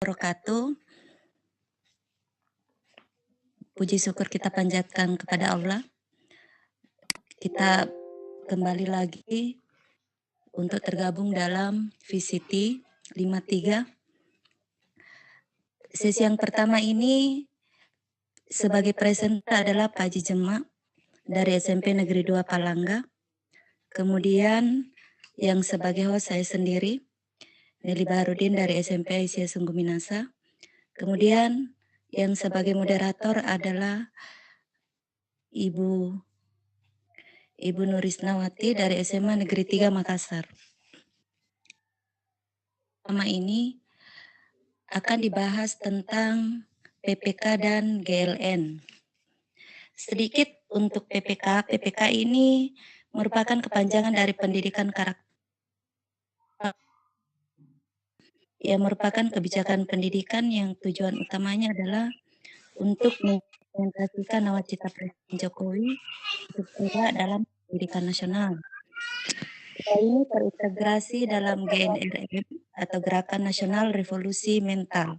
Wabarakatuh. Puji syukur kita panjatkan kepada Allah. Kita kembali lagi untuk tergabung dalam VCT 53. Sesi yang pertama ini sebagai presenter adalah Pak Haji Jema dari SMP Negeri 2 Palangga. Kemudian yang sebagai host saya sendiri, Nelly Baharudin dari SMP Aisyah Sungguh Minasa. Kemudian yang sebagai moderator adalah Ibu Nurisnawati dari SMA Negeri 3 Makassar. Pertama ini akan dibahas tentang PPK dan GLN. Sedikit untuk PPK. PPK ini merupakan kepanjangan dari pendidikan karakter. Ia merupakan kebijakan pendidikan yang tujuan utamanya adalah untuk mengimplementasikan nawacita Presiden Jokowi untuk tegak dalam pendidikan nasional. Ini terintegrasi dalam GNRM atau Gerakan Nasional Revolusi Mental,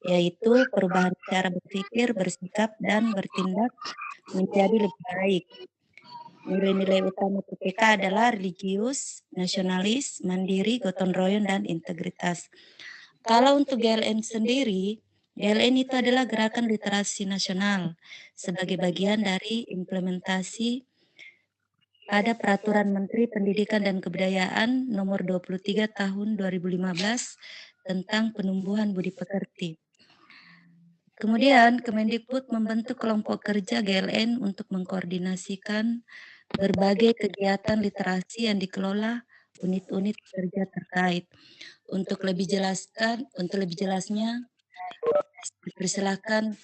yaitu perubahan cara berpikir, bersikap, dan bertindak menjadi lebih baik. Nilai-nilai utama PPK adalah religius, nasionalis, mandiri, gotong royong, dan integritas. Kalau untuk GLN sendiri, GLN itu adalah Gerakan Literasi Nasional sebagai bagian dari implementasi pada Peraturan Menteri Pendidikan dan Kebudayaan Nomor 23 Tahun 2015 tentang penumbuhan budi pekerti. Kemudian Kemendikbud membentuk kelompok kerja GLN untuk mengkoordinasikan berbagai kegiatan literasi yang dikelola unit-unit kerja terkait. Untuk lebih jelasnya, dipersilakan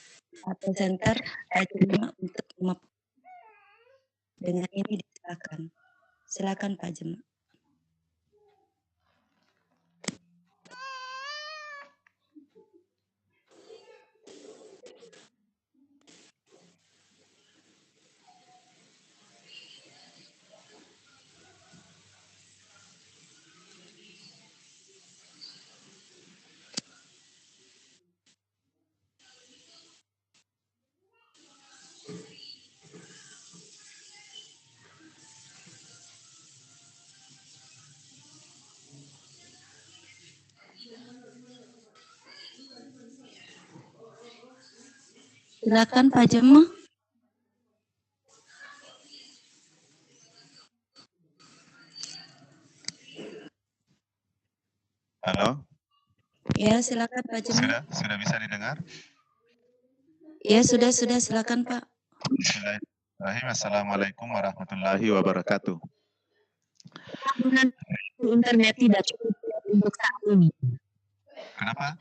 presenter Pak Jema untuk dengan ini disilakan. Silakan Pak Jema. Silakan Pak Jema. Halo? Ya, silakan Pak Jema. Sudah bisa didengar? Ya, sudah, silakan Pak. Bismillahirrahmanirrahim. Assalamualaikum warahmatullahi wabarakatuh. Internet tidak cukup untuk saat ini. Kenapa?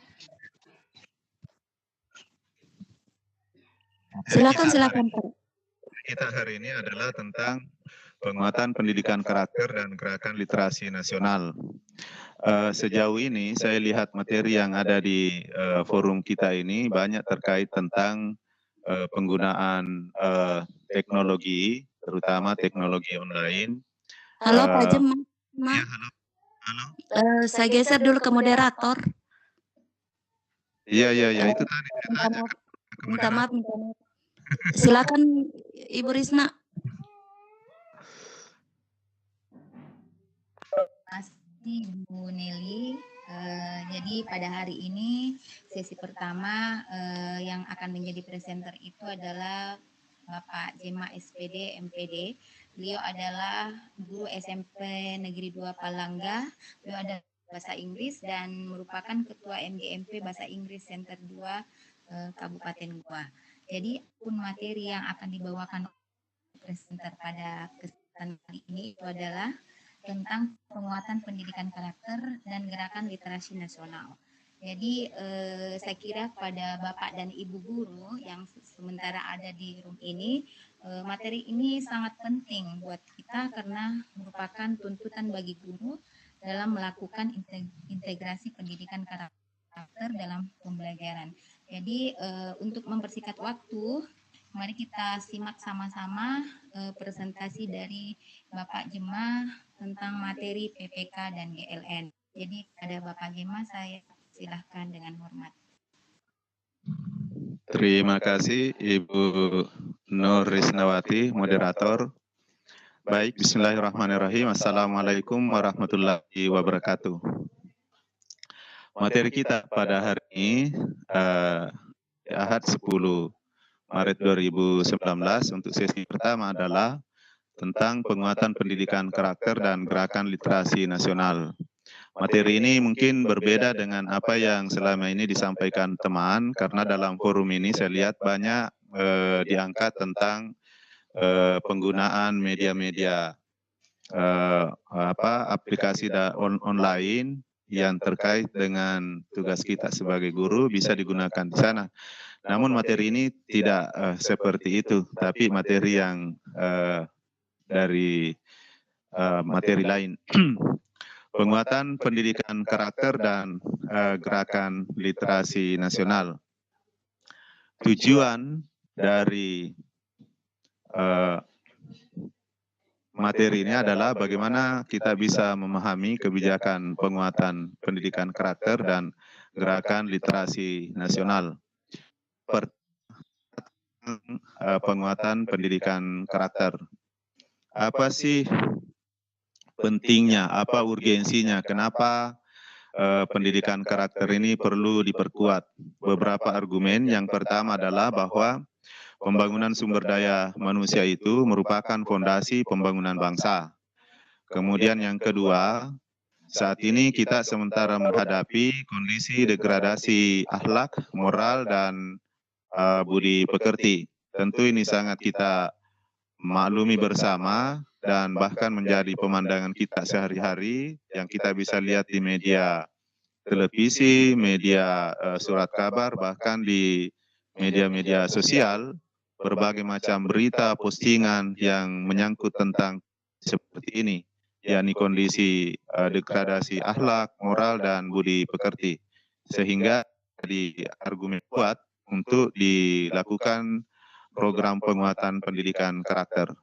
Silakan Pak. Kita hari ini adalah tentang penguatan pendidikan karakter dan gerakan literasi nasional. Sejauh ini saya lihat materi yang ada di forum kita ini banyak terkait tentang penggunaan teknologi, terutama teknologi online. Halo Pak Jema. Ya, halo. Saya geser dulu ke moderator. Iya, itu tadi. Minta maaf. Silakan Ibu Risna. Bu Nelly, jadi pada hari ini sesi pertama yang akan menjadi presenter itu adalah Bapak Jema SPD MPD. Beliau adalah guru SMP Negeri 2 Palangga. Beliau ada bahasa Inggris dan merupakan ketua MGMP Bahasa Inggris Center 2 Kabupaten Goa. Jadi pun materi yang akan dibawakan presenter pada kesempatan kali ini itu adalah tentang penguatan pendidikan karakter dan gerakan literasi nasional. Jadi saya kira pada Bapak dan Ibu guru yang sementara ada di room ini, materi ini sangat penting buat kita karena merupakan tuntutan bagi guru dalam melakukan integrasi pendidikan karakter dalam pembelajaran. Jadi untuk mempersingkat waktu, mari kita simak sama-sama presentasi dari Bapak Jema tentang materi PPK dan GLN. Jadi pada Bapak Jema saya Silahkan dengan hormat. Terima kasih Ibu Nur Risnawati, moderator. Baik, bismillahirrahmanirrahim. Assalamualaikum warahmatullahi wabarakatuh. Materi kita pada hari ini, Ahad 10 Maret 2019, untuk sesi pertama adalah tentang penguatan pendidikan karakter dan gerakan literasi nasional. Materi ini mungkin berbeda dengan apa yang selama ini disampaikan teman, karena dalam forum ini saya lihat banyak diangkat tentang penggunaan media-media aplikasi online yang terkait dengan tugas kita sebagai guru bisa digunakan di sana. Namun materi ini tidak seperti itu, tapi materi yang dari materi lain. Penguatan pendidikan karakter dan gerakan literasi nasional. Tujuan dari materi ini adalah bagaimana kita bisa memahami kebijakan penguatan pendidikan karakter dan gerakan literasi nasional. Penguatan pendidikan karakter. Apa sih pentingnya, apa urgensinya, kenapa pendidikan karakter ini perlu diperkuat? Beberapa argumen. Yang pertama adalah bahwa pembangunan sumber daya manusia itu merupakan fondasi pembangunan bangsa. Kemudian yang kedua, saat ini kita sementara menghadapi kondisi degradasi akhlak, moral, dan budi pekerti. Tentu ini sangat kita maklumi bersama dan bahkan menjadi pemandangan kita sehari-hari yang kita bisa lihat di media televisi, media surat kabar, bahkan di media-media sosial, berbagai macam berita, postingan yang menyangkut tentang seperti ini, yakni kondisi degradasi akhlak, moral, dan budi pekerti. Sehingga di argumen kuat untuk dilakukan program penguatan pendidikan karakter.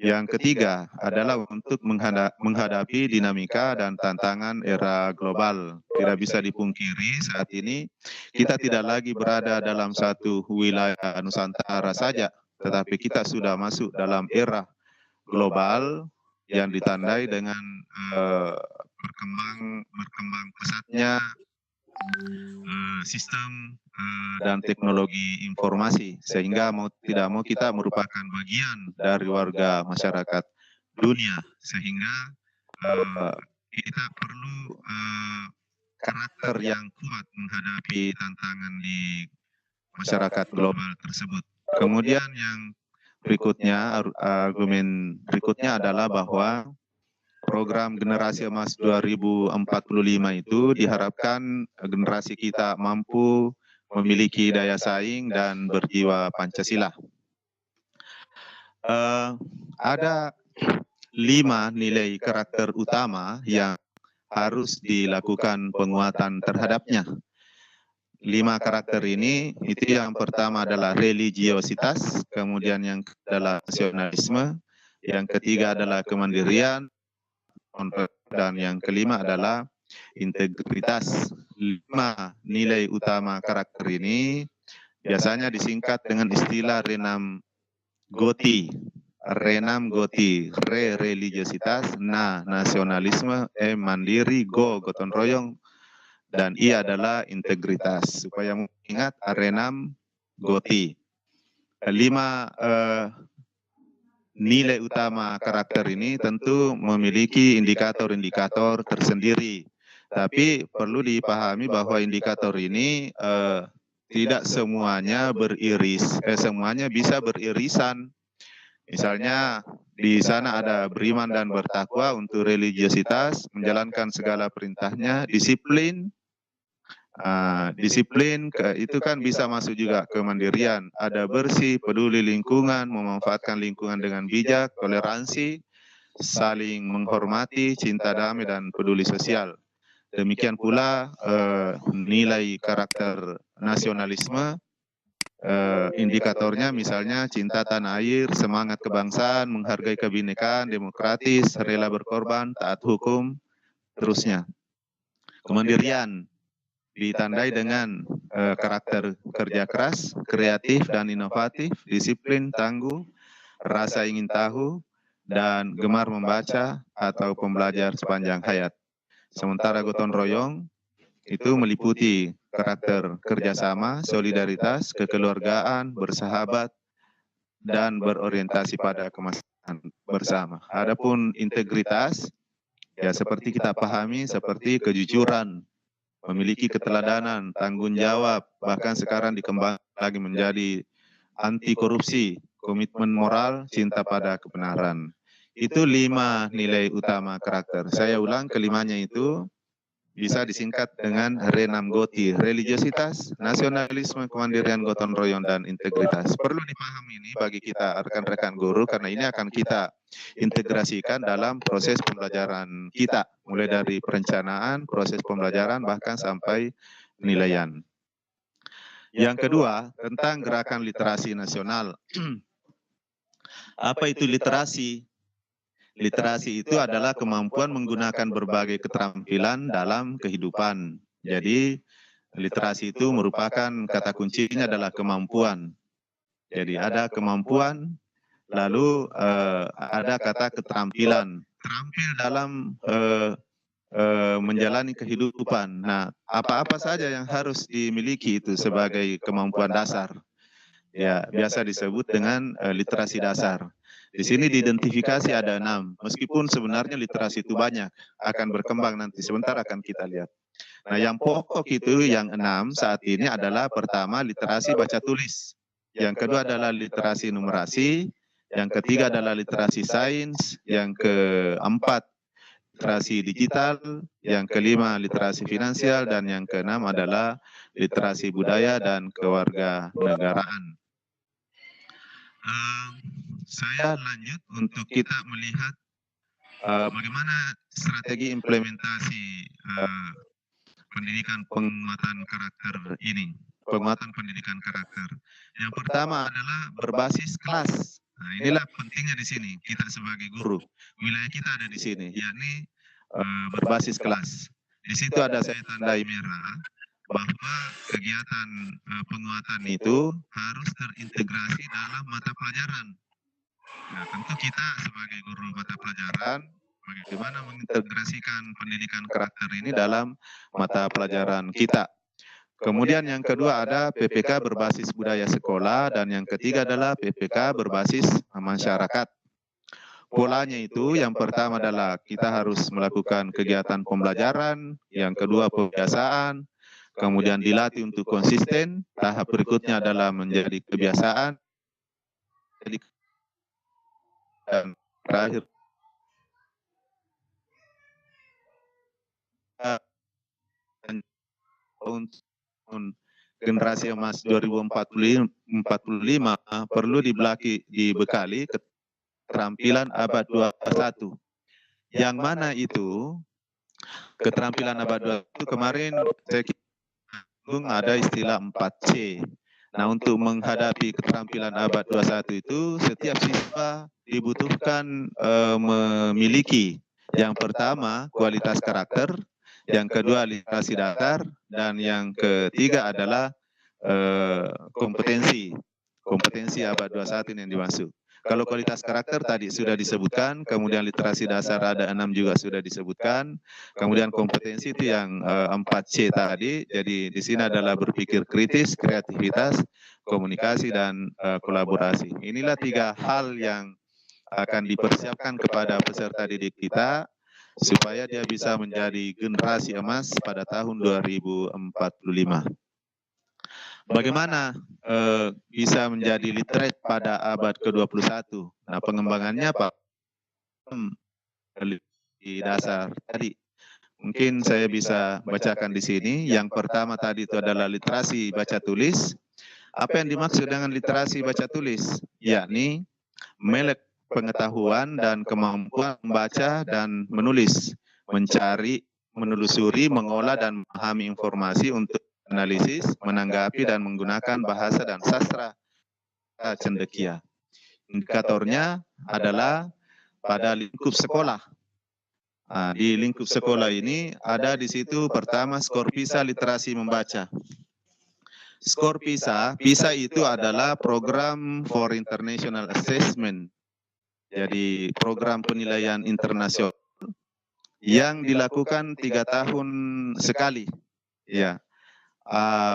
Yang ketiga adalah untuk menghadapi dinamika dan tantangan era global. Tidak bisa dipungkiri saat ini kita tidak lagi berada dalam satu wilayah Nusantara saja, tetapi kita sudah masuk dalam era global yang ditandai dengan berkembang pesatnya sistem dan teknologi informasi, sehingga mau tidak mau kita merupakan bagian dari warga masyarakat dunia, sehingga kita perlu karakter yang kuat menghadapi tantangan di masyarakat global tersebut. Kemudian yang berikutnya, argumen berikutnya adalah bahwa program Generasi Emas 2045 itu diharapkan generasi kita mampu memiliki daya saing dan berjiwa Pancasila. Ada 5 nilai karakter utama yang harus dilakukan penguatan terhadapnya. 5 karakter ini, itu yang pertama adalah religiositas, kemudian yang adalah nasionalisme, yang ketiga adalah kemandirian, dan yang kelima adalah integritas. 5 nilai utama karakter ini biasanya disingkat dengan istilah Renam Goti. Renam Goti, re religiositas, na nasionalisme, mandiri, gotong royong, dan I adalah integritas. Supaya mengingat Renam Goti. 5 nilai utama karakter ini tentu memiliki indikator-indikator tersendiri. Tapi perlu dipahami bahwa indikator ini tidak semuanya semuanya bisa beririsan. Misalnya di sana ada beriman dan bertakwa untuk religiositas, menjalankan segala perintahnya, disiplin. Disiplin itu kan bisa masuk juga kemandirian, ada bersih, peduli lingkungan, memanfaatkan lingkungan dengan bijak, toleransi, saling menghormati, cinta damai, dan peduli sosial. Demikian pula nilai karakter nasionalisme, indikatornya misalnya cinta tanah air, semangat kebangsaan, menghargai kebinekaan, demokratis, rela berkorban, taat hukum, terusnya. Kemandirian ditandai dengan karakter kerja keras, kreatif dan inovatif, disiplin, tangguh, rasa ingin tahu, dan gemar membaca atau pembelajar sepanjang hayat. Sementara gotong royong itu meliputi karakter kerjasama, solidaritas, kekeluargaan, bersahabat, dan berorientasi pada kemaslahatan bersama. Adapun integritas, ya seperti kita pahami, seperti kejujuran, memiliki keteladanan, tanggung jawab, bahkan sekarang dikembangkan lagi menjadi anti korupsi, komitmen moral, cinta pada kebenaran. Itu 5 nilai utama karakter. Saya ulang, kelimanya itu bisa disingkat dengan RE6 GOTI, religiositas, nasionalisme, kemandirian, gotong royong, dan integritas. Perlu dipahami ini bagi kita rekan-rekan guru, karena ini akan kita integrasikan dalam proses pembelajaran kita, mulai dari perencanaan, proses pembelajaran, bahkan sampai penilaian. Yang kedua, tentang gerakan literasi nasional. Apa itu literasi? Literasi itu adalah kemampuan menggunakan berbagai keterampilan dalam kehidupan. Jadi, literasi itu merupakan kata kuncinya adalah kemampuan. Jadi, ada kemampuan, lalu ada kata keterampilan. Terampil dalam menjalani kehidupan. Nah, apa-apa saja yang harus dimiliki itu sebagai kemampuan dasar. Ya, biasa disebut dengan literasi dasar. Di sini diidentifikasi ada 6, meskipun sebenarnya literasi itu banyak, akan berkembang nanti, sebentar akan kita lihat. Nah, yang pokok itu yang 6 saat ini adalah pertama literasi baca tulis, yang kedua adalah literasi numerasi, yang ketiga adalah literasi sains, yang keempat literasi digital, yang kelima literasi finansial, dan yang keenam adalah literasi budaya dan kewarganegaraan. Saya lanjut untuk kita melihat bagaimana strategi implementasi pendidikan penguatan karakter ini, penguatan pendidikan karakter. Yang pertama adalah berbasis kelas. Nah, inilah pentingnya di sini kita sebagai guru. Wilayah kita ada di sini, yakni berbasis kelas. Di situ ada saya tandai merah bahwa kegiatan penguatan itu harus terintegrasi dalam mata pelajaran. Nah, tentu kita sebagai guru mata pelajaran, bagaimana mengintegrasikan pendidikan karakter ini dalam mata pelajaran kita. Kemudian yang kedua ada PPK berbasis budaya sekolah, dan yang ketiga adalah PPK berbasis masyarakat. Polanya itu yang pertama adalah kita harus melakukan kegiatan pembelajaran, yang kedua pembiasaan, kemudian dilatih untuk konsisten, tahap berikutnya adalah menjadi kebiasaan, dan terakhir untuk generasi emas 2045 perlu dibekali keterampilan abad 21. Yang mana itu keterampilan abad 21 kemarin saya ada istilah 4C. Nah, untuk menghadapi keterampilan abad 21 itu setiap siswa dibutuhkan memiliki yang pertama kualitas karakter, yang kedua literasi dasar, dan yang ketiga adalah kompetensi abad 21 yang dimaksud. Kalau kualitas karakter tadi sudah disebutkan, kemudian literasi dasar ada 6 juga sudah disebutkan, kemudian kompetensi itu yang 4C tadi. Jadi di sini adalah berpikir kritis, kreativitas, komunikasi, dan kolaborasi. Inilah 3 hal yang akan dipersiapkan kepada peserta didik kita supaya dia bisa menjadi generasi emas pada tahun 2045. Bagaimana bisa menjadi literate pada abad ke-21? Nah, pengembangannya Pak di dasar tadi. Mungkin saya bisa bacakan di sini. Yang pertama tadi itu adalah literasi baca tulis. Apa yang dimaksud dengan literasi baca tulis? Yakni melek pengetahuan dan kemampuan membaca dan menulis, mencari, menelusuri, mengolah, dan memahami informasi untuk analisis, menanggapi, dan menggunakan bahasa dan sastra cendekia. Indikatornya adalah pada lingkup sekolah. Di lingkup sekolah ini ada di situ pertama skor PISA literasi membaca. Skor PISA itu adalah program for international assessment. Jadi program penilaian internasional yang dilakukan 3 tahun sekali. Ya,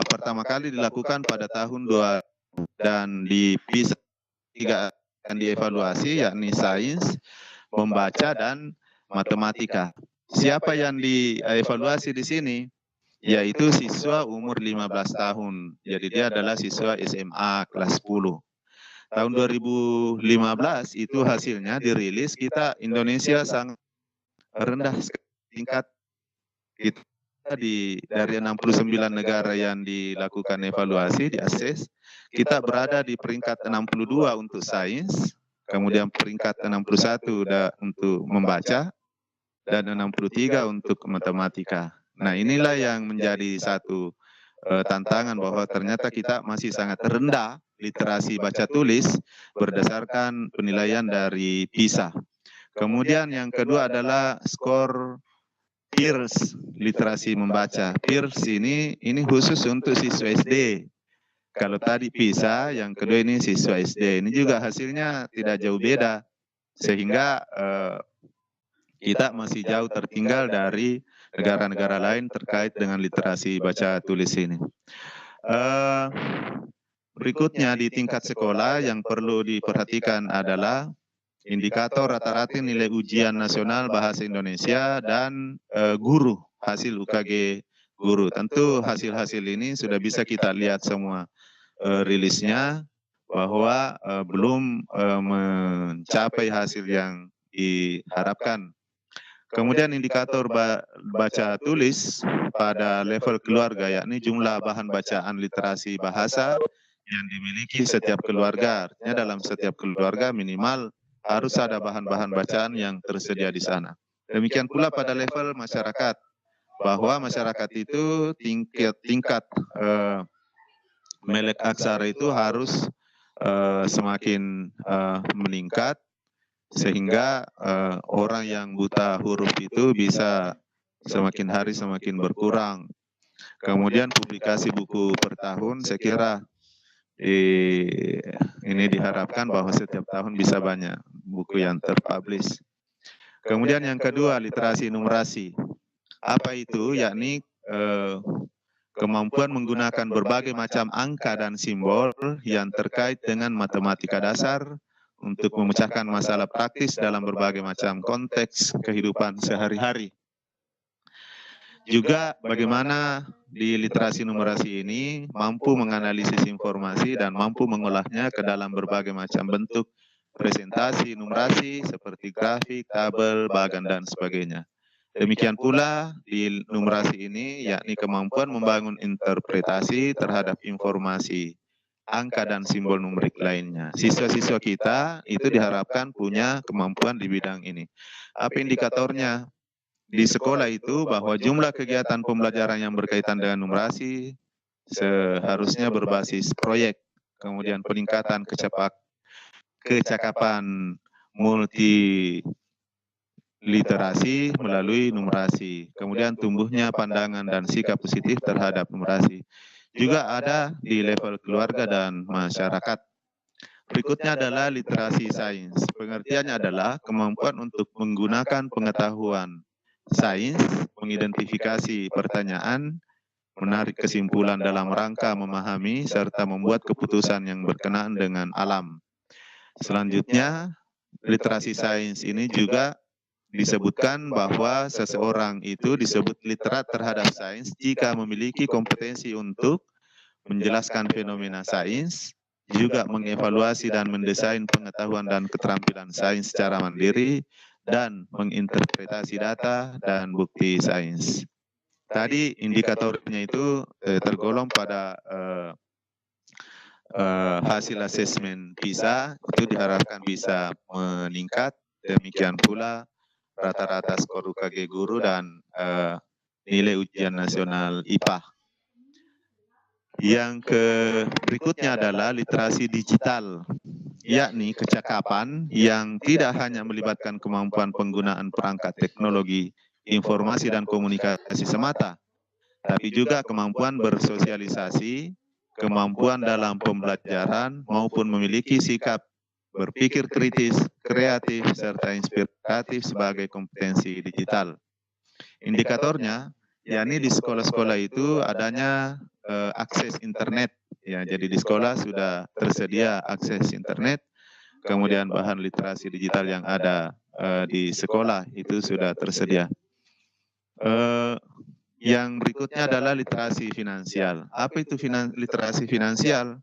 pertama kali dilakukan pada tahun 2000 dan di PISA 3 akan dievaluasi, yakni sains, membaca dan matematika. Siapa yang dievaluasi di sini? Yaitu siswa umur 15 tahun. Jadi dia adalah siswa SMA kelas 10. Tahun 2015 itu hasilnya dirilis, kita Indonesia sangat rendah tingkat kita dari 69 negara yang dilakukan evaluasi, diakses, kita berada di peringkat 62 untuk sains, kemudian peringkat 61 untuk membaca, dan 63 untuk matematika. Nah, inilah yang menjadi satu tantangan bahwa ternyata kita masih sangat rendah literasi baca tulis berdasarkan penilaian dari PISA. Kemudian yang kedua adalah skor PIRS, literasi membaca. PIRS ini khusus untuk siswa SD. Kalau tadi PISA, yang kedua ini siswa SD. Ini juga hasilnya tidak jauh beda, sehingga kita masih jauh tertinggal dari negara-negara lain terkait dengan literasi baca tulis ini. Berikutnya di tingkat sekolah yang perlu diperhatikan adalah indikator rata-rata nilai ujian nasional bahasa Indonesia dan guru, hasil UKG guru. Tentu hasil-hasil ini sudah bisa kita lihat semua rilisnya, bahwa belum mencapai hasil yang diharapkan. Kemudian indikator baca tulis pada level keluarga, yakni jumlah bahan bacaan literasi bahasa yang dimiliki setiap keluarga. Artinya dalam setiap keluarga minimal harus ada bahan-bahan bacaan yang tersedia di sana. Demikian pula pada level masyarakat, bahwa masyarakat itu tingkat melek aksara itu harus semakin meningkat, sehingga orang yang buta huruf itu bisa semakin hari semakin berkurang. Kemudian publikasi buku per tahun, saya kira ini diharapkan bahwa setiap tahun bisa banyak buku yang terpublish. Kemudian yang kedua, literasi numerasi. Apa itu? Yakni kemampuan menggunakan berbagai macam angka dan simbol yang terkait dengan matematika dasar untuk memecahkan masalah praktis dalam berbagai macam konteks kehidupan sehari-hari. Juga bagaimana di literasi numerasi ini mampu menganalisis informasi dan mampu mengolahnya ke dalam berbagai macam bentuk presentasi numerasi seperti grafik, tabel, bagan, dan sebagainya. Demikian pula di numerasi ini, yakni kemampuan membangun interpretasi terhadap informasi angka dan simbol numerik lainnya. Siswa-siswa kita itu diharapkan punya kemampuan di bidang ini. Apa indikatornya? Di sekolah itu bahwa jumlah kegiatan pembelajaran yang berkaitan dengan numerasi seharusnya berbasis proyek, kemudian peningkatan kecakapan multiliterasi melalui numerasi, kemudian tumbuhnya pandangan dan sikap positif terhadap numerasi. Juga ada di level keluarga dan masyarakat. Berikutnya adalah literasi sains. Pengertiannya adalah kemampuan untuk menggunakan pengetahuan sains, mengidentifikasi pertanyaan, menarik kesimpulan dalam rangka memahami, serta membuat keputusan yang berkenaan dengan alam. Selanjutnya, literasi sains ini juga disebutkan bahwa seseorang itu disebut literat terhadap sains jika memiliki kompetensi untuk menjelaskan fenomena sains, juga mengevaluasi dan mendesain pengetahuan dan keterampilan sains secara mandiri, dan menginterpretasi data dan bukti sains. Tadi indikatornya itu tergolong pada hasil asesmen PISA, itu diharapkan bisa meningkat. Demikian pula rata-rata skor UKG guru dan nilai ujian nasional IPA. Yang berikutnya adalah literasi digital. yakni kecakapan yang tidak hanya melibatkan kemampuan penggunaan perangkat teknologi, informasi dan komunikasi semata, tapi juga kemampuan bersosialisasi, kemampuan dalam pembelajaran maupun memiliki sikap berpikir kritis, kreatif, serta inspiratif sebagai kompetensi digital. Indikatornya, yakni di sekolah-sekolah itu adanya akses internet. Ya, jadi di sekolah sudah tersedia akses internet, kemudian bahan literasi digital yang ada di sekolah itu sudah tersedia. Yang berikutnya adalah literasi finansial. Apa itu literasi finansial?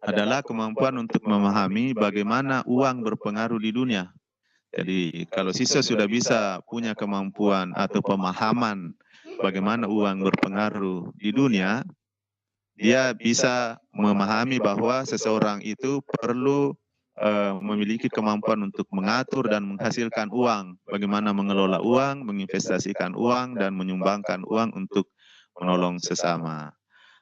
Adalah kemampuan untuk memahami bagaimana uang berpengaruh di dunia. Jadi kalau siswa sudah bisa punya kemampuan atau pemahaman bagaimana uang berpengaruh di dunia, dia bisa memahami bahwa seseorang itu perlu memiliki kemampuan untuk mengatur dan menghasilkan uang, bagaimana mengelola uang, menginvestasikan uang, dan menyumbangkan uang untuk menolong sesama.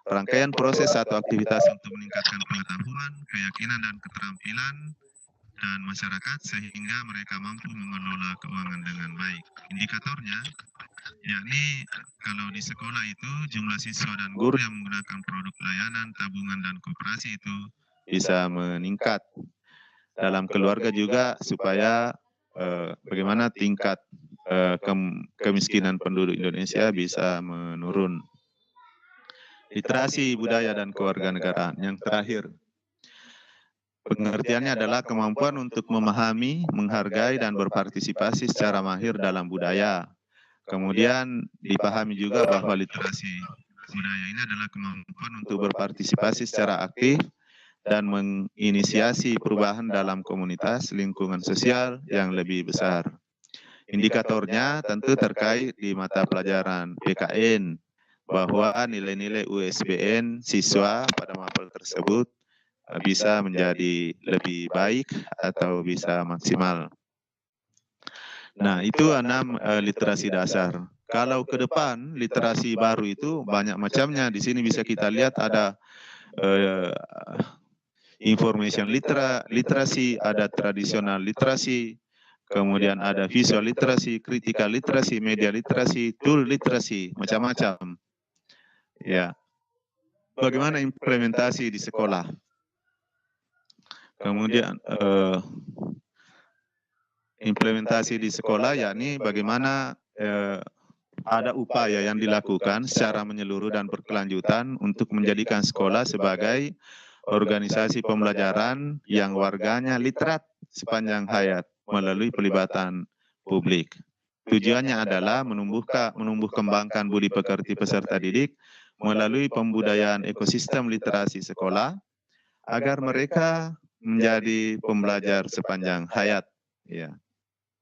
Rangkaian proses atau aktivitas untuk meningkatkan pengetahuan, keyakinan, dan keterampilan dan masyarakat sehingga mereka mampu mengelola keuangan dengan baik. Indikatornya, yakni kalau di sekolah itu jumlah siswa dan guru yang menggunakan produk layanan, tabungan, dan koperasi itu bisa meningkat. Dalam keluarga juga supaya bagaimana tingkat kemiskinan penduduk Indonesia bisa menurun. Literasi budaya dan kewarganegaraan. Yang terakhir, pengertiannya adalah kemampuan untuk memahami, menghargai, dan berpartisipasi secara mahir dalam budaya. Kemudian dipahami juga bahwa literasi budaya ini adalah kemampuan untuk berpartisipasi secara aktif dan menginisiasi perubahan dalam komunitas lingkungan sosial yang lebih besar. Indikatornya tentu terkait di mata pelajaran PKN, bahwa nilai-nilai USBN siswa pada mapel tersebut bisa menjadi lebih baik atau bisa maksimal. Nah, itu 6 literasi dasar. Kalau ke depan literasi baru itu banyak macamnya. Di sini bisa kita lihat ada information literasi, ada tradisional literasi, kemudian ada visual literasi, critical literasi, media literasi, tool literasi, macam-macam. Ya, bagaimana implementasi di sekolah? Kemudian implementasi di sekolah, yakni bagaimana ada upaya yang dilakukan secara menyeluruh dan berkelanjutan untuk menjadikan sekolah sebagai organisasi pembelajaran yang warganya literat sepanjang hayat melalui pelibatan publik. Tujuannya adalah menumbuh kembangkan budi pekerti peserta didik melalui pembudayaan ekosistem literasi sekolah agar mereka menjadi pembelajar sepanjang hayat. Ya.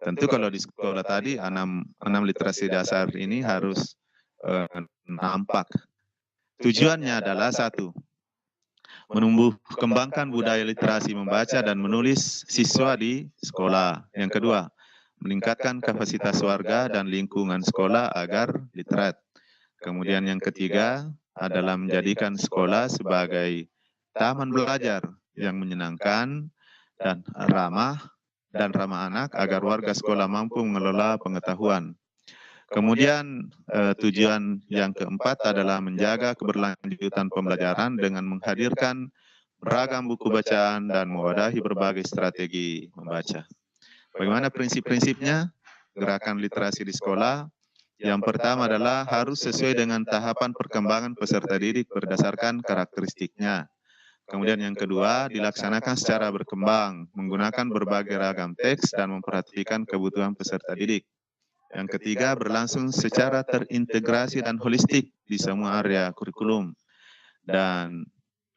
Tentu kalau di sekolah tadi 6 literasi dasar ini harus nampak. Tujuannya adalah 1, menumbuh kembangkan budaya literasi membaca dan menulis siswa di sekolah. Yang kedua, meningkatkan kapasitas warga dan lingkungan sekolah agar literat. Kemudian yang ketiga adalah menjadikan sekolah sebagai taman belajar yang menyenangkan dan ramah anak agar warga sekolah mampu mengelola pengetahuan. Kemudian tujuan yang keempat adalah menjaga keberlanjutan pembelajaran dengan menghadirkan beragam buku bacaan dan mewadahi berbagai strategi membaca. Bagaimana prinsip-prinsipnya gerakan literasi di sekolah? Yang pertama adalah harus sesuai dengan tahapan perkembangan peserta didik berdasarkan karakteristiknya. Kemudian yang kedua, dilaksanakan secara berkembang, menggunakan berbagai ragam teks dan memperhatikan kebutuhan peserta didik. Yang ketiga, berlangsung secara terintegrasi dan holistik di semua area kurikulum. Dan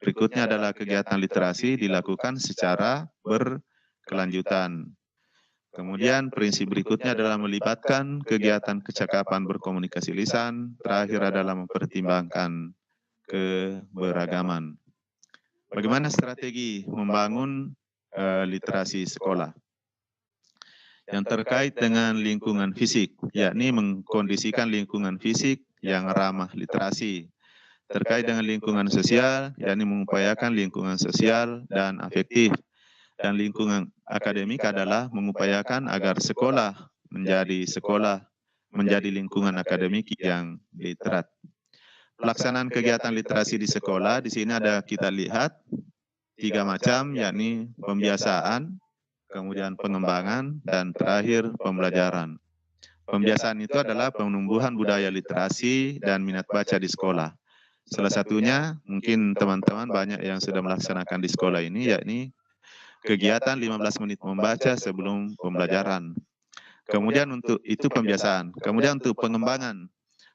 berikutnya adalah kegiatan literasi dilakukan secara berkelanjutan. Kemudian prinsip berikutnya adalah melibatkan kegiatan kecakapan berkomunikasi lisan. Terakhir adalah mempertimbangkan keberagaman. Bagaimana strategi membangun literasi sekolah? Yang terkait dengan lingkungan fisik, yakni mengkondisikan lingkungan fisik yang ramah literasi. Terkait dengan lingkungan sosial, yakni mengupayakan lingkungan sosial dan afektif. Dan lingkungan akademik adalah mengupayakan agar sekolah menjadi lingkungan akademik yang literat. Pelaksanaan kegiatan literasi di sekolah, di sini ada kita lihat 3 macam, yakni pembiasaan, kemudian pengembangan, dan terakhir pembelajaran. Pembiasaan itu adalah penumbuhan budaya literasi dan minat baca di sekolah. Salah satunya, mungkin teman-teman banyak yang sudah melaksanakan di sekolah ini, yakni kegiatan 15 menit membaca sebelum pembelajaran. Kemudian untuk itu pembiasaan. Kemudian untuk pengembangan.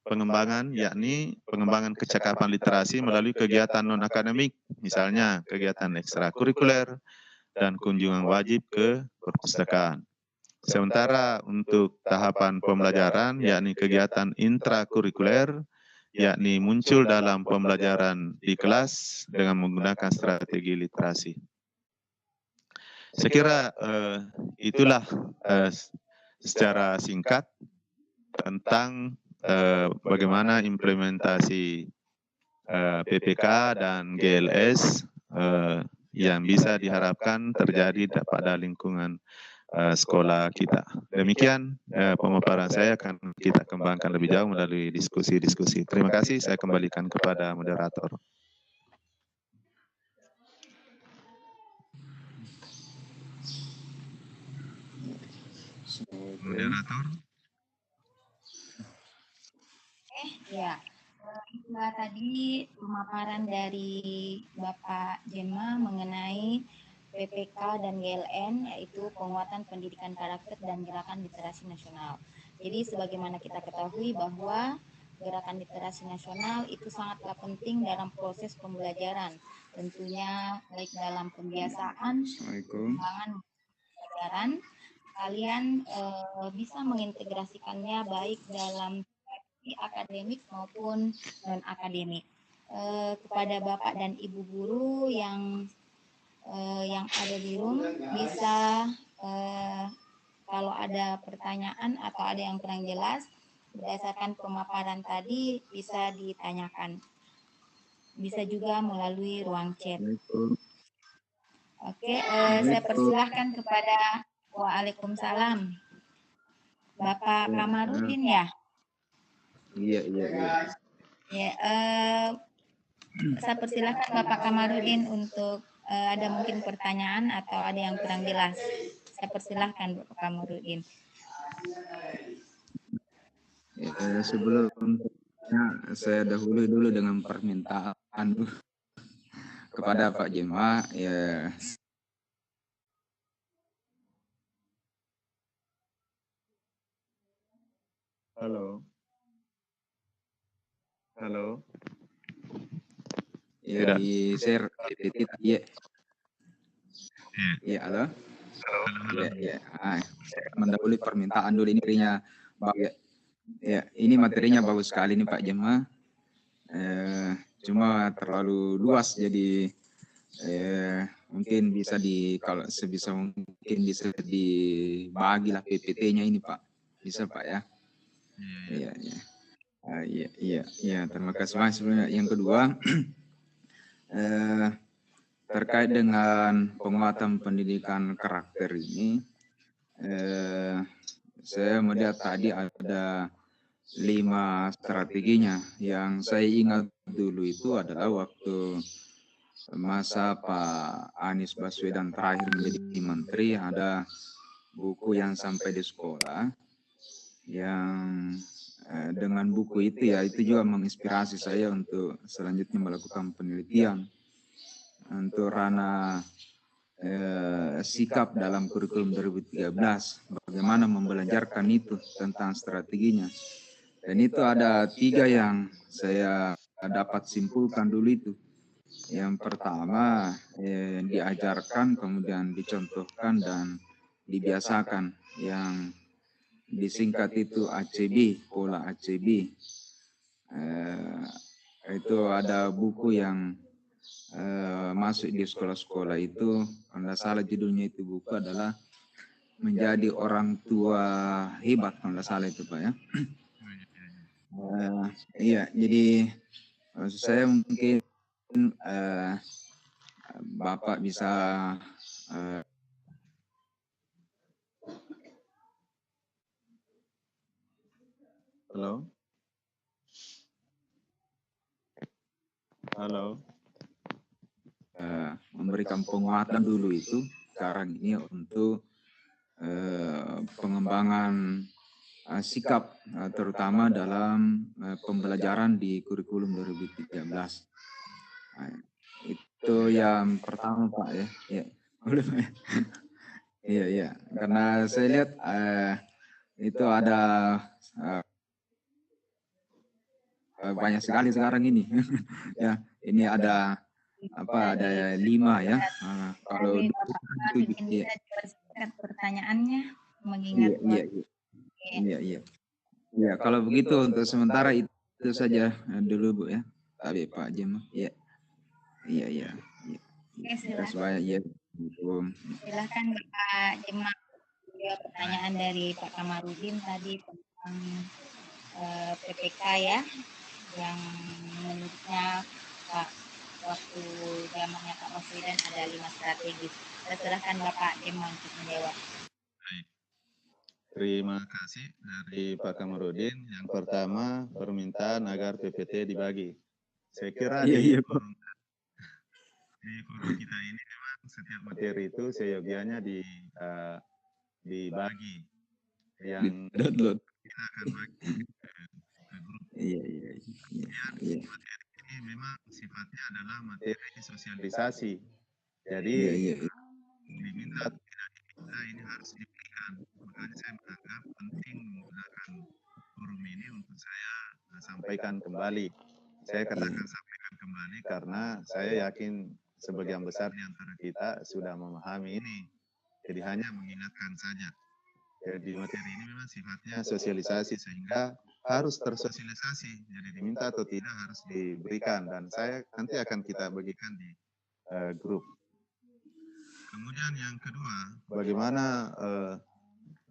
Pengembangan yakni pengembangan kecakapan literasi melalui kegiatan non-akademik, misalnya kegiatan ekstrakurikuler dan kunjungan wajib ke perpustakaan. Sementara untuk tahapan pembelajaran, yakni kegiatan intrakurikuler, yakni muncul dalam pembelajaran di kelas dengan menggunakan strategi literasi. Saya kira itulah secara singkat tentang bagaimana implementasi PPK dan GLS yang bisa diharapkan terjadi pada lingkungan sekolah kita. Demikian pemaparan saya, akan kita kembangkan lebih jauh melalui diskusi-diskusi. Terima kasih, saya kembalikan kepada moderator. Moderator. Ya, itulah tadi pemaparan dari Bapak Jema mengenai PPK dan GLN, yaitu penguatan pendidikan karakter dan gerakan literasi nasional. Jadi sebagaimana kita ketahui bahwa gerakan literasi nasional itu sangatlah penting dalam proses pembelajaran, tentunya baik dalam pembiasaan, pengembangan pembelajaran, kalian bisa mengintegrasikannya baik dalam akademik maupun non akademik. Kepada Bapak dan Ibu guru yang ada di room, bisa kalau ada pertanyaan atau ada yang kurang jelas berdasarkan pemaparan tadi bisa ditanyakan. Bisa juga melalui ruang chat. Oke, saya persilahkan kepada Waalaikumsalam. Bapak Kamarudin ya? Iya. Ya, saya persilahkan Bapak Kamarudin untuk ada mungkin pertanyaan atau ada yang kurang jelas. Saya persilahkan Bapak Kamarudin. Sebelumnya saya dahului dulu dengan permintaan kepada Pak Jema. Ya. Halo. Ya, di share PPT ya. Ya, halo. Ya. Mendahului permintaan dulu, ini materinya ya, ini materinya bagus sekali nih Pak Jema. Cuma terlalu luas, jadi mungkin bisa kalau sebisa mungkin bisa dibagilah PPT-nya ini Pak. Bisa Pak ya? Iya. Terima kasih Mas. Yang kedua, terkait dengan penguatan pendidikan karakter ini, saya melihat tadi ada 5 strateginya. Yang saya ingat dulu itu adalah waktu masa Pak Anies Baswedan terakhir menjadi menteri, ada buku yang sampai di sekolah, yang dengan buku itu ya, itu juga menginspirasi saya untuk selanjutnya melakukan penelitian untuk ranah sikap dalam kurikulum 2013, bagaimana membelajarkan itu tentang strateginya. Dan itu ada 3 yang saya dapat simpulkan dulu itu. Yang pertama, diajarkan, kemudian dicontohkan dan dibiasakan, yang disingkat itu ACB, pola ACB. Itu ada buku yang masuk di sekolah-sekolah itu, kalau tidak salah judulnya itu buku adalah Menjadi Orang Tua Hebat, kalau tidak salah itu Pak ya. Iya, jadi Saya mungkin Bapak bisa Halo. Halo. Memberikan penguatan dulu itu sekarang ini untuk pengembangan sikap terutama dalam pembelajaran di kurikulum 2013. Itu yang pertama Pak ya. Ya. Boleh Pak ya? Iya iya. Karena saya lihat itu ada banyak sekali sekarang ini. Ya, ini ada apa? Ada 5 ya. Kalau Dari Bapak bikin iya. bisa dipersingkat pertanyaannya Iya mengingat iya iya. Iya iya. Ya, kalau begitu untuk sementara itu saja dulu Bu ya. Tapi Pak Jem. Iya. Iya iya. Oke, Sebanyak ya. silahkan Bapak Jemak juga pertanyaan dari Pak Kamarudin tadi tentang PPK ya, yang menurutnya Pak waktu zamannya Pak Baswedan ada 5 strategis. Saya silahkan Bapak Jemak untuk menjawab. Baik. Terima kasih dari Pak Kamarudin. Yang pertama, permintaan agar PPT dibagi. Saya kira di forum kita ini memang setiap materi itu seyogianya dibagi. Yang download. kita akan bagi ke grup. Iya. Materi ini memang sifatnya adalah materi sosialisasi. Jadi diminta atau tidak diminta ini harus diberikan. Makanya saya menganggap penting menggunakan forum ini untuk saya sampaikan kembali. Saya katakan sampaikan kembali karena saya yakin sebagian besar di antara kita sudah memahami ini. Jadi hanya mengingatkan saja. Jadi materi ini memang sifatnya sosialisasi sehingga harus tersosialisasi. Jadi diminta atau tidak harus diberikan dan saya nanti akan kita bagikan di grup. Kemudian yang kedua, bagaimana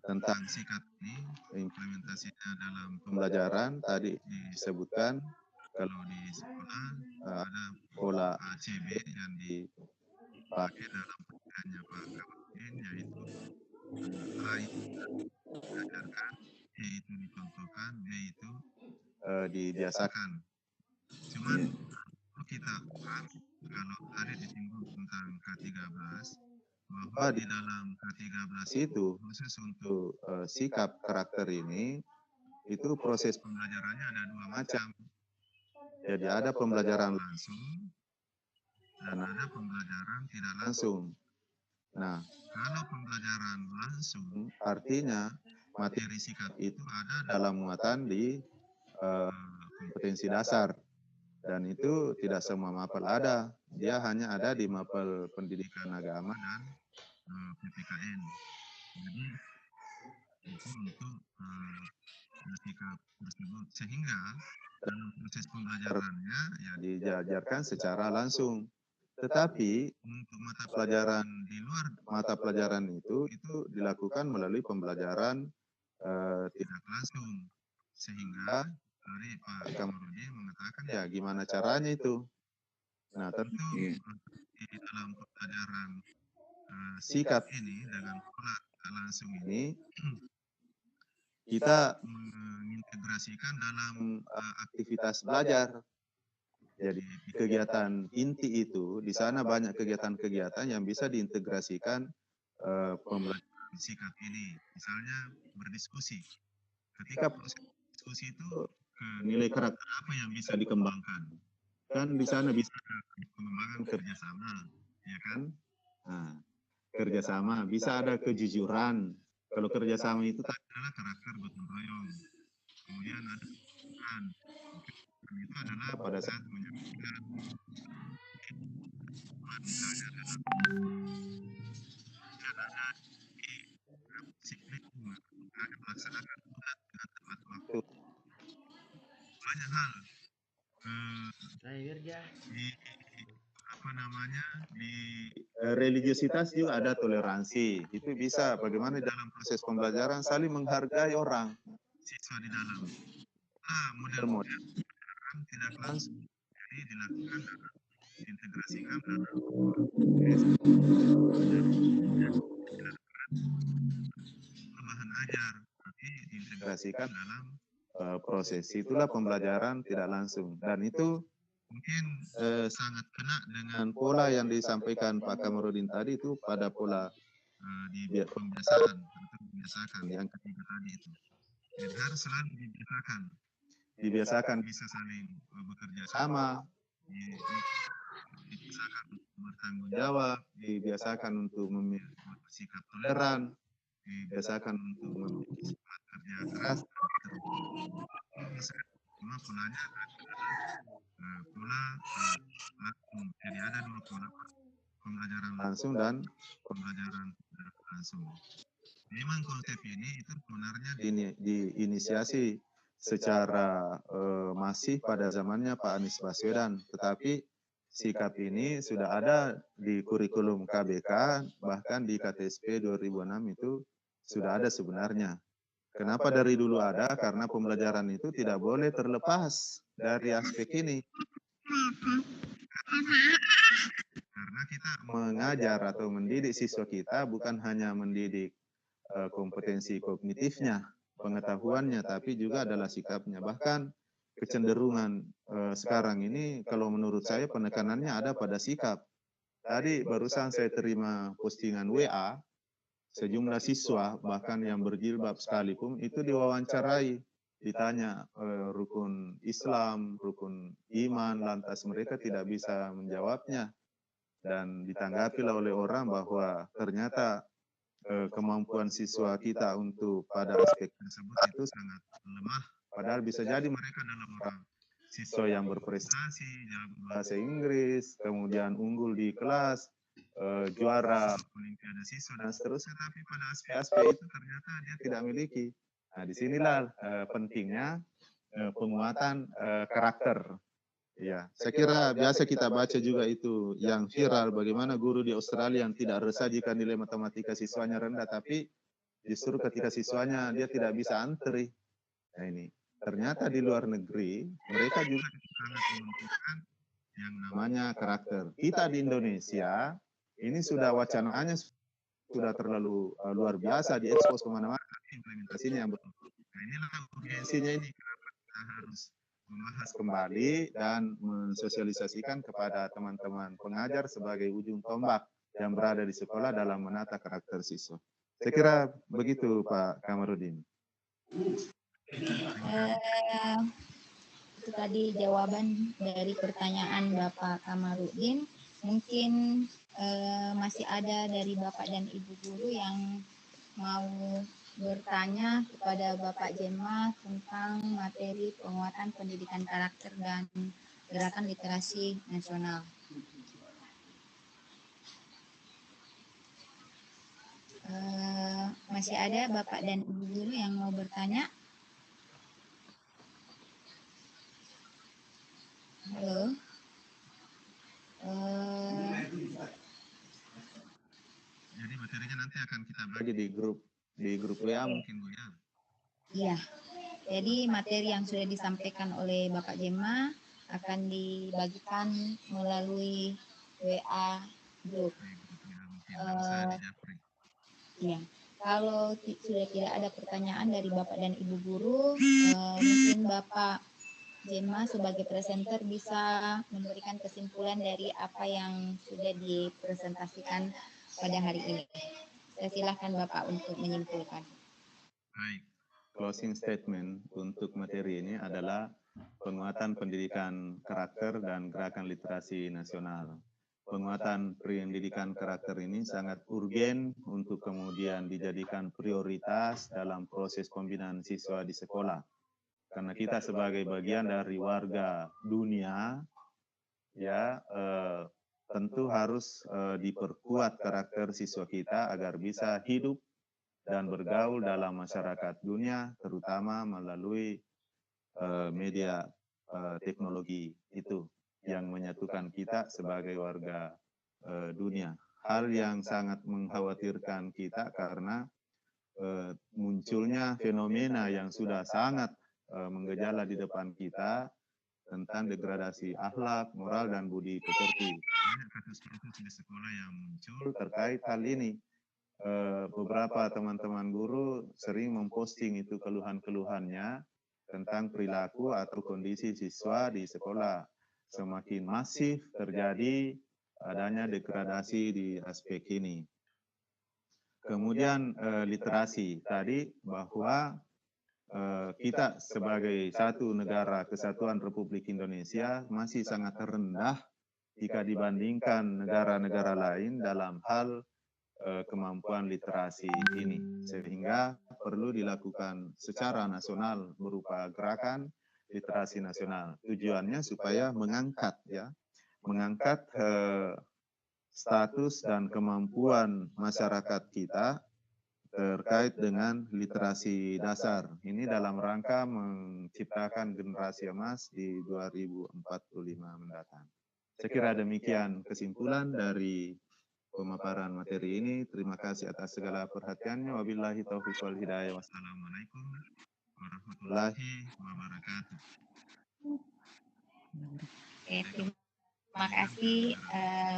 tentang sikap ini, implementasinya dalam pembelajaran tadi disebutkan kalau di sekolah ada pola ACB yang dipakai dalam pendidikannya Pak Kamarudin, yaitu A itu diajarkan, E itu dicontohkan, B itu dibiasakan. Cuman kita kalau tadi disinggung tentang K13, bahwa di dalam K13 itu khusus untuk sikap karakter ini itu proses pembelajarannya ada 2 macam. Jadi ada pembelajaran langsung dan ada pembelajaran tidak langsung. Nah, kalau pembelajaran langsung artinya materi sikap itu ada dalam muatan di kompetensi dasar. Dan itu tidak semua mapel ada, dia hanya ada di mapel pendidikan agama dan PPKN. Jadi itu untuk sikap tersebut sehingga dalam proses pembelajarannya ya diajarkan secara langsung. Tetapi untuk mata pelajaran di luar mata pelajaran itu dilakukan melalui pembelajaran tidak langsung sehingga dari Pak Kamarudin mengatakan ya gimana caranya itu. Nah tentu di dalam pembelajaran sikap ini dengan pola langsung ini kita mengintegrasikan dalam aktivitas belajar. Jadi di kegiatan inti itu di sana banyak kegiatan-kegiatan yang bisa diintegrasikan pembelajaran sikap ini. Misalnya berdiskusi. Ketika proses diskusi itu nilai karakter apa yang bisa dikembangkan? Kan di sana bisa pengembangan kerjasama, ya kan? Nah, kerjasama bisa ada kejujuran. Kalau kerjasama itu adalah karakter gotong royong. Kemudian ada kejujuran. Itu adalah pada saat menyampaikan misalnya ada disiplin ada melaksanakan tugas dengan tepat waktu. Banyak hal di apa namanya di religiositas juga ada toleransi. Itu bisa bagaimana dalam proses pembelajaran saling menghargai orang siswa di dalam. Model-model tidak langsung dilakukan dalam diintegrasikan dalam bahan ajar, tapi diintegrasikan dalam proses. Itulah pembelajaran tidak langsung, dan itu mungkin sangat kena dengan pola yang disampaikan Pak Kamarudin tadi, itu pada pola di membiasakan yang ketiga tadi itu. Jadi harus selalu dibiasakan bisa saling bekerja sama, dibiasakan untuk bertanggung jawab, dibiasakan untuk bersikap toleran, dibiasakan untuk memiliki sifat kerja keras, cuma polanya adalah pola langsung. Jadi ada dua pola, pembelajaran langsung dan pembelajaran tidak langsung. Memang konsep ini itu sebenarnya diinisiasi secara masif pada zamannya Pak Anies Baswedan, tetapi sikap ini sudah ada di kurikulum KBK, bahkan di KTSP 2006 itu sudah ada sebenarnya. Kenapa dari dulu ada? Karena pembelajaran itu tidak boleh terlepas dari aspek ini. Karena kita mengajar atau mendidik siswa kita bukan hanya mendidik kompetensi kognitifnya, pengetahuannya, tapi juga adalah sikapnya. Bahkan kecenderungan sekarang ini, kalau menurut saya penekanannya ada pada sikap. Tadi barusan saya terima postingan WA, sejumlah siswa bahkan yang berjilbab sekalipun itu diwawancarai, ditanya rukun Islam, rukun iman, lantas mereka tidak bisa menjawabnya, dan ditanggapilah oleh orang bahwa ternyata kemampuan siswa kita untuk pada aspek tersebut itu sangat lemah, padahal bisa jadi mereka adalah orang siswa yang berprestasi, jago bahasa Inggris, kemudian unggul di kelas, juara olimpiade siswa dan seterusnya, tapi pada aspek-aspek itu ternyata dia tidak miliki. Nah, disinilah pentingnya penguatan karakter. Ya, saya kira biasa kita baca juga itu yang viral, bagaimana guru di Australia yang tidak resah jika nilai matematika siswanya rendah, tapi justru ketika siswanya dia tidak bisa antri. Nah ini, ternyata di luar negeri mereka juga sangat menentukan yang namanya karakter. Kita di Indonesia ini sudah wacananya sudah terlalu luar biasa, diekspos kemana-mana, tapi implementasinya yang betul. Nah inilah urgensinya ini, kenapa kita harus membahas kembali dan mensosialisasikan kepada teman-teman pengajar sebagai ujung tombak yang berada di sekolah dalam menata karakter siswa. Saya kira begitu Pak Kamarudin. Itu tadi jawaban dari pertanyaan Bapak Kamarudin. Mungkin masih ada dari Bapak dan Ibu guru yang mau bertanya kepada Bapak Jema tentang materi penguatan pendidikan karakter dan gerakan literasi nasional. Masih ada Bapak dan Ibu guru yang mau bertanya? Halo. Jadi materinya nanti akan kita bagi di grup WA mungkin Bu ya. Iya. Jadi materi yang sudah disampaikan oleh Bapak Jema akan dibagikan melalui WA grup. Iya. Kalau sudah tidak ada pertanyaan dari Bapak dan Ibu guru, mungkin Bapak Jema sebagai presenter bisa memberikan kesimpulan dari apa yang sudah dipresentasikan pada hari ini. Saya silakan Bapak untuk menyimpulkan. Baik, closing statement untuk materi ini adalah penguatan pendidikan karakter dan gerakan literasi nasional. Penguatan pendidikan karakter ini sangat urgen untuk kemudian dijadikan prioritas dalam proses pembinaan siswa di sekolah. Karena kita sebagai bagian dari warga dunia, ya tentu harus diperkuat karakter siswa kita agar bisa hidup dan bergaul dalam masyarakat dunia, terutama melalui media teknologi itu yang menyatukan kita sebagai warga dunia. Hal yang sangat mengkhawatirkan kita karena munculnya fenomena yang sudah sangat menggejala di depan kita, tentang degradasi akhlak, moral, dan budi pekerti. Banyak kasus-kasus di sekolah yang muncul terkait hal ini. Beberapa teman-teman guru sering memposting itu keluhan-keluhannya tentang perilaku atau kondisi siswa di sekolah. Semakin masif terjadi adanya degradasi di aspek ini. Kemudian literasi tadi bahwa kita sebagai satu negara kesatuan Republik Indonesia masih sangat rendah jika dibandingkan negara-negara lain dalam hal kemampuan literasi ini, sehingga perlu dilakukan secara nasional berupa gerakan literasi nasional. Tujuannya supaya mengangkat status dan kemampuan masyarakat kita terkait dengan literasi dasar. Ini dalam rangka menciptakan generasi emas di 2045 mendatang. Saya kira demikian kesimpulan dari pemaparan materi ini. Terima kasih atas segala perhatiannya. Wabillahi taufiq wal hidayah. Wassalamualaikum warahmatullahi wabarakatuh. Terima kasih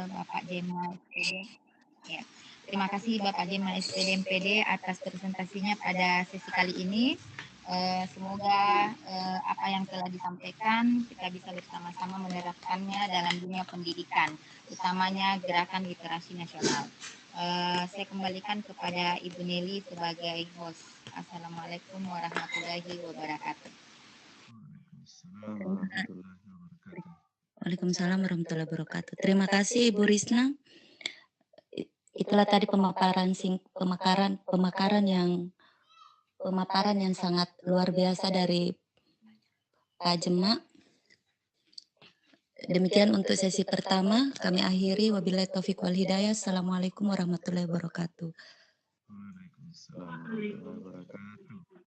Bapak Jema SPD. Ya. Terima kasih Bapak Jema SPD MPD atas presentasinya pada sesi kali ini. Semoga apa yang telah disampaikan kita bisa bersama-sama menerapkannya dalam dunia pendidikan, utamanya gerakan literasi nasional. Saya kembalikan kepada Ibu Nelly sebagai host. Assalamualaikum warahmatullahi wabarakatuh. Waalaikumsalam warahmatullahi wabarakatuh. Terima kasih Ibu Risna. Itulah tadi pemaparan yang sangat luar biasa dari Pak Jema. Demikian untuk sesi pertama, kami akhiri. Wabillahi taufiq wal hidayah. Assalamualaikum warahmatullahi wabarakatuh. Waalaikumsalam warahmatullahi wabarakatuh.